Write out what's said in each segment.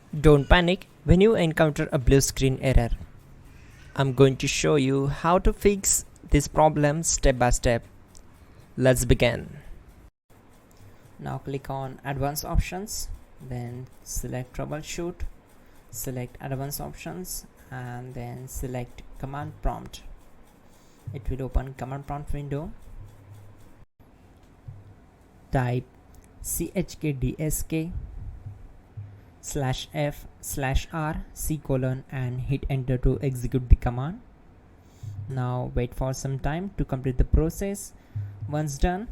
Don't panic when you encounter a blue screen error. I'm going to show you how to fix this problem step by step. Let's begin. Now click on Advanced Options, then select Troubleshoot, select Advanced Options, and then select Command Prompt. It will open Command Prompt window. Type chkdsk/f/r:" and hit enter to execute the command. Now wait for some time to complete the process. Once done,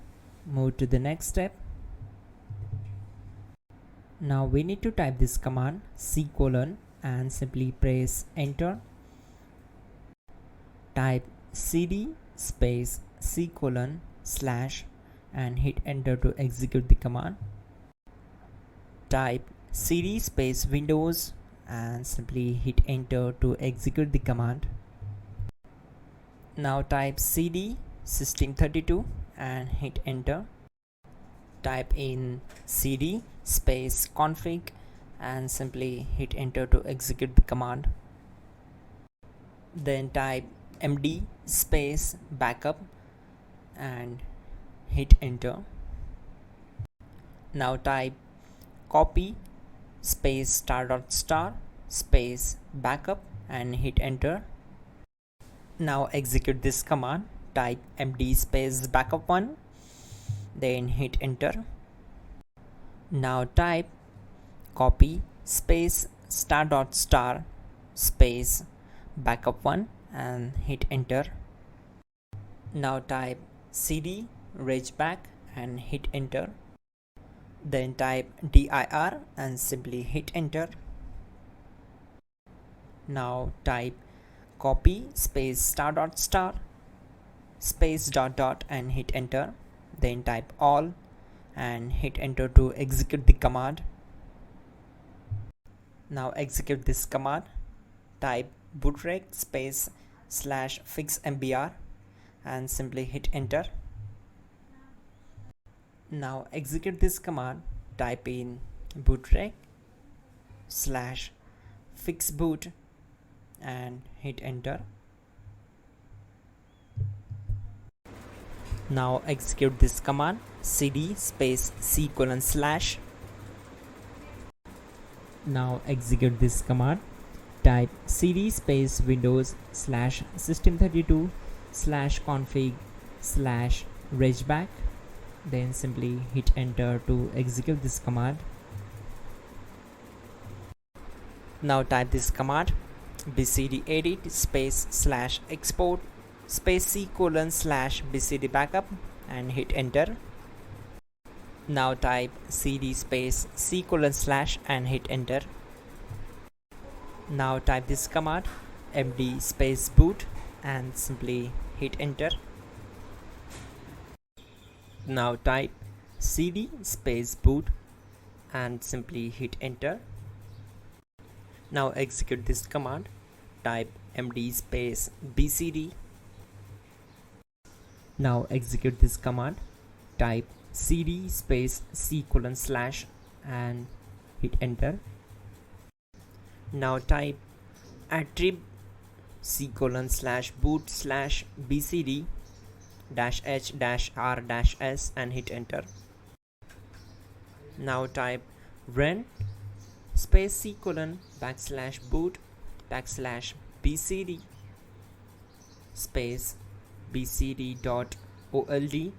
move to the next step. Now we need to type this command and simply press enter. Type cd space c:/ and hit enter to execute the command. Type cd space Windows and simply hit enter to execute the command. Now type cd system32 and hit enter. Type in cd space config and simply hit enter to execute the command. Then type md space backup and hit enter. Now type copy space *** space backup and hit enter. Now execute this command. Type md space backup1, then hit enter. Now type copy space *** space backup1 and hit enter. Now type cd regback and hit enter. Then type dir and simply hit enter. Now type copy space *** space .. and hit enter. Then type all and hit enter to execute the command. Now execute this command. Type bootrec space /fixmbr and simply hit enter. Now execute this command. Type in bootrec /fixboot and hit enter. Now execute this command. cd space c:/. Now execute this command. Type cd space Windows /system32 /config /regback, then simply hit enter to execute this command. Now type this command bcdedit space /export space c:/ bcd backup and hit enter. Now type cd space c:/ and hit enter. Now type this command md space boot and simply hit enter. Now type cd space boot and simply hit enter. Now execute this command. Type md space bcd. Now execute this command. Type cd space c:/ and hit enter. Now type attrib c:/boot /bcd -h-r-s and hit enter. Now type run space c:/boot \bcd space bcd.old,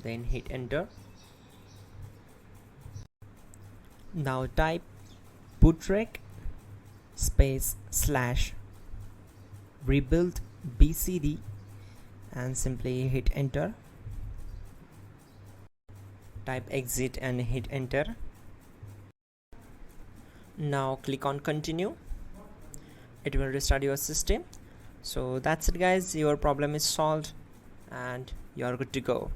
then hit enter. Now type bootrec space /rebuildbcd and simply hit enter. Type exit and hit enter. Now click on continue. It will restart your system. So that's it guys, your problem is solved and you are good to go.